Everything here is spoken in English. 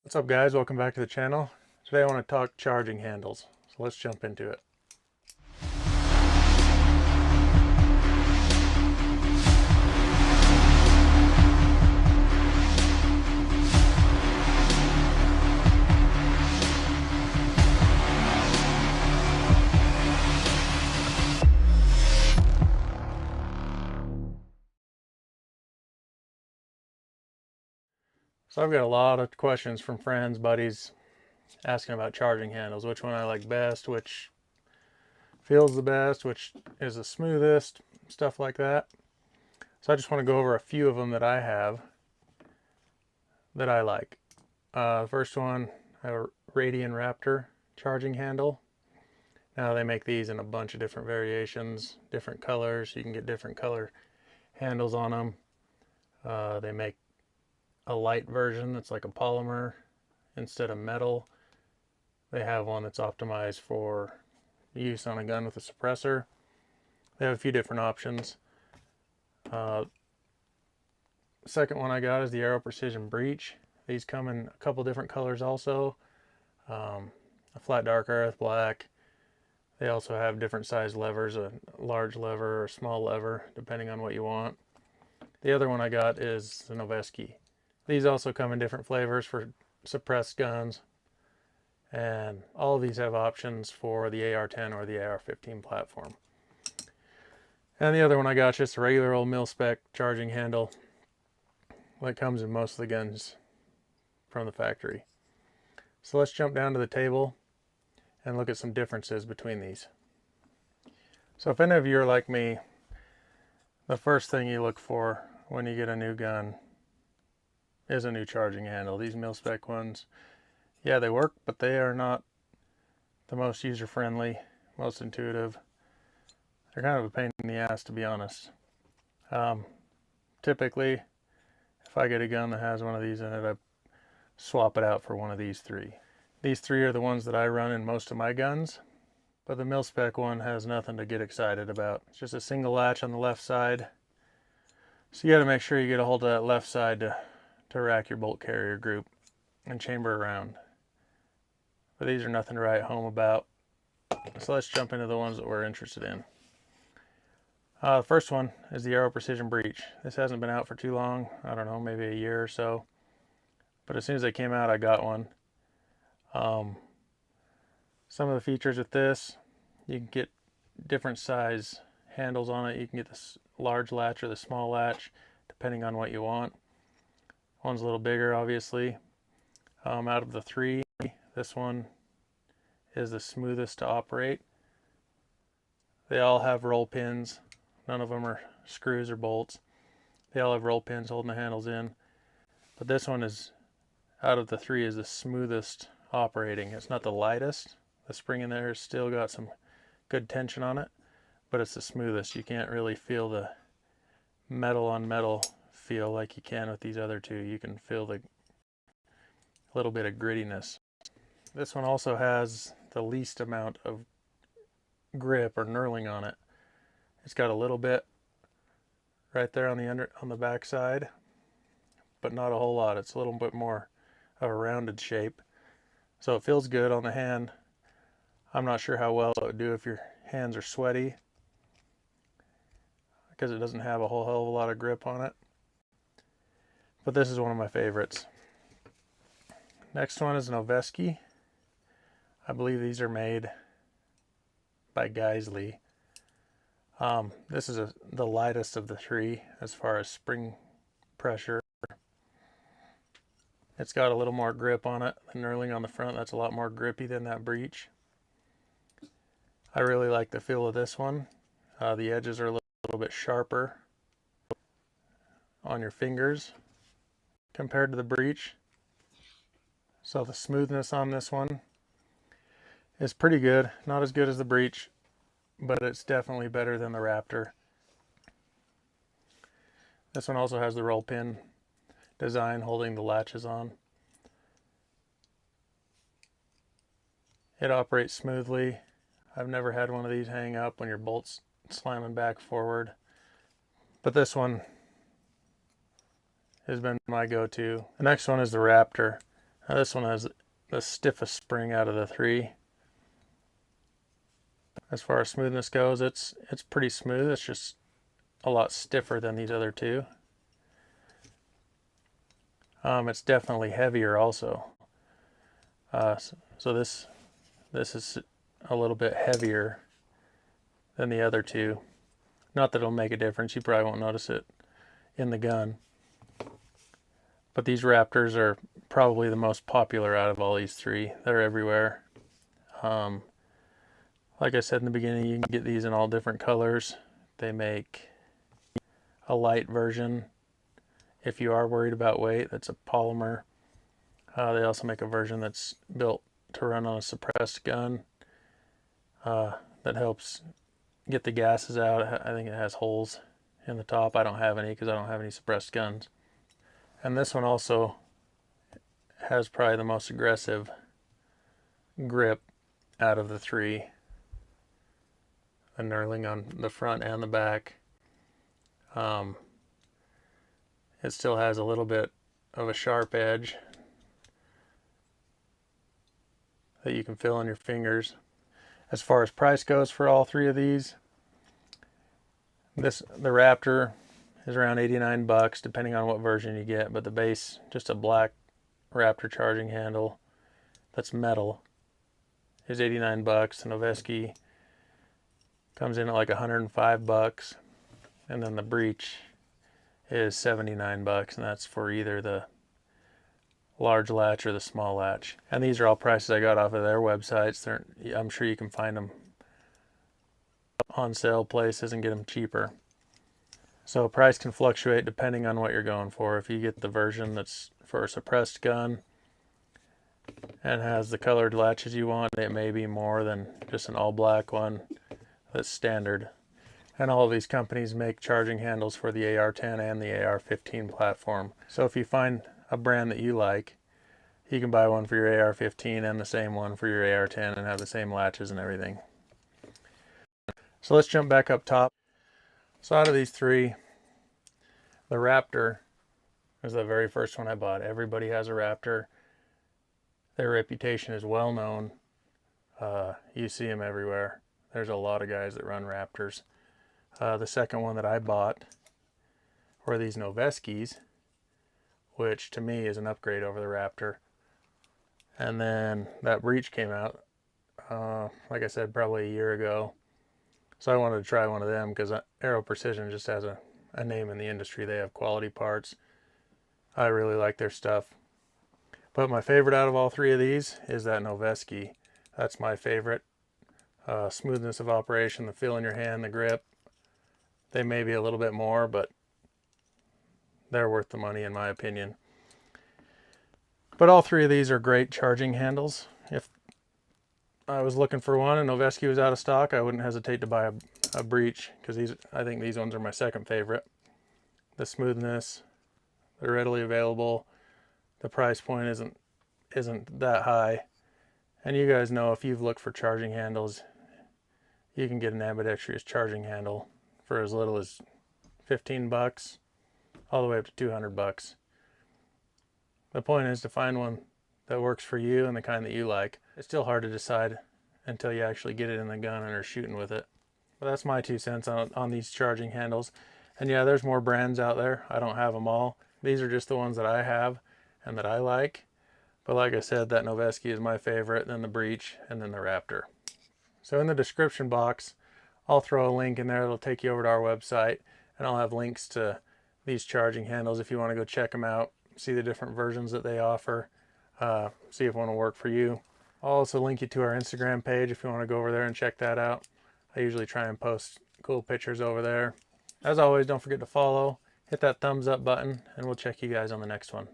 What's up, guys? Welcome back to the channel. Today I want to talk charging handles, so let's jump into it. So I've got a lot of questions from friends, buddies, asking about charging handles, which one I like best, which feels the best, which is the smoothest, stuff like that. So I just want to go over a few of them that I have that I like. The first one, I have a Radian Raptor charging handle. Now they make these in a bunch of different variations, different colors. You can get different color handles on them. They make a light version that's like a polymer instead of metal. They have one that's optimized for use on a gun with a suppressor. They have a few different options. Second one I got is the Aero Precision Breech. These come in a couple different colors also. A flat dark earth black. They also have different size levers, a large lever or a small lever, depending on what you want. The other one I got is the Noveski. These also come in different flavors for suppressed guns. And all of these have options for the AR10 or the AR15 platform. And the other one I got is just a regular old mil-spec charging handle that comes in most of the guns from the factory. So let's jump down to the table and look at some differences between these. So if any of you are like me, the first thing you look for when you get a new gun is a new charging handle. These mil-spec ones, yeah, they work, but they are not the most user-friendly, most intuitive. They're kind of a pain in the ass, to be honest. Typically, if I get a gun that has one of these in it, I swap it out for one of these three. These three are the ones that I run in most of my guns, but the mil-spec one has nothing to get excited about. It's just a single latch on the left side. So you got to make sure you get a hold of that left side to rack your bolt carrier group and chamber around. But these are nothing to write home about. So let's jump into the ones that we're interested in. The first one is the Aero Precision Breech. This hasn't been out for too long. I don't know, maybe a year or so. But as soon as they came out, I got one. Some of the features with this, you can get different size handles on it. You can get this large latch or the small latch, depending on what you want. One's a little bigger, obviously. Out of the three, this one is the smoothest to operate. They all have roll pins. None of them are screws or bolts. They all have roll pins holding the handles in. But this one is, out of the three, is the smoothest operating. It's not the lightest. The spring in there has still got some good tension on it, but it's the smoothest. You can't really feel the metal on metal feel like you can with these other two. You can feel the little bit of grittiness. This one also has the least amount of grip or knurling on it. It's got a little bit right there on the back side, but not a whole lot. It's a little bit more of a rounded shape. So it feels good on the hand. I'm not sure how well it would do if your hands are sweaty, because it doesn't have a whole hell of a lot of grip on it. But this is one of my favorites. Next one is Noveske. I believe these are made by Geisley. This is the lightest of the three as far as spring pressure. It's got a little more grip on it. The knurling on the front, that's a lot more grippy than that Breech. I really like the feel of this one. The edges are a little bit sharper on your fingers compared to the Breech. So the smoothness on this one is pretty good. Not as good as the Breech, but it's definitely better than the Raptor. This one also has the roll pin design holding the latches on. It operates smoothly. I've never had one of these hang up when your bolt's slamming back forward. But this one has been my go-to. The next one is the Raptor. Now this one has the stiffest spring out of the three. As far as smoothness goes, it's pretty smooth. It's just a lot stiffer than these other two. It's definitely heavier also. So this is a little bit heavier than the other two. Not that it'll make a difference. You probably won't notice it in the gun. But these Raptors are probably the most popular out of all these three. They're everywhere. Like I said in the beginning, you can get these in all different colors. They make a light version if you are worried about weight. That's a polymer. They also make a version that's built to run on a suppressed gun that helps get the gases out. I think it has holes in the top. I don't have any because I don't have any suppressed guns. And this one also has probably the most aggressive grip out of the three. A knurling on the front and the back. It still has a little bit of a sharp edge that you can feel on your fingers. As far as price goes for all three of these, the Raptor is around 89 bucks depending on what version you get, but the base, just a black Raptor charging handle that's metal, is 89 bucks. The Noveske comes in at like 105 bucks, and then the Breech is 79 bucks, and that's for either the large latch or the small latch. And these are all prices I got off of their websites. I'm sure you can find them on sale places and get them cheaper. So price can fluctuate depending on what you're going for. If you get the version that's for a suppressed gun and has the colored latches you want, it may be more than just an all black one that's standard. And all of these companies make charging handles for the AR10 and the AR15 platform. So if you find a brand that you like, you can buy one for your AR15 and the same one for your AR10 and have the same latches and everything. So let's jump back up top. So out of these three, the Raptor was the very first one I bought. Everybody has a Raptor. Their reputation is well known. You see them everywhere. There's a lot of guys that run Raptors. The second one that I bought were these Noveskis, which to me is an upgrade over the Raptor. And then that Breech came out, like I said, probably a year ago. So I wanted to try one of them because Aero Precision just has a name in the industry. They have quality parts. I really like their stuff. But my favorite out of all three of these is that Noveske. That's my favorite. Smoothness of operation, the feel in your hand, the grip. They may be a little bit more, but they're worth the money in my opinion. But all three of these are great charging handles. If I was looking for one and Noveske was out of stock, I wouldn't hesitate to buy a Breech, because I think these ones are my second favorite. The smoothness, they're readily available. The price point isn't that high. And you guys know, if you've looked for charging handles, you can get an ambidextrous charging handle for as little as 15 bucks all the way up to 200 bucks. The point is to find one that works for you and the kind that you like. It's still hard to decide until you actually get it in the gun and are shooting with it. But that's my 2 cents on these charging handles. And yeah, there's more brands out there. I don't have them all. These are just the ones that I have and that I like. But like I said, that Noveske is my favorite, then the Breech, and then the Raptor. So in the description box, I'll throw a link in there that'll take you over to our website, and I'll have links to these charging handles if you want to go check them out, see the different versions that they offer, see if one will work for you. I'll also link you to our Instagram page if you want to go over there and check that out. I usually try and post cool pictures over there. As always, don't forget to follow, hit that thumbs up button, and we'll check you guys on the next one.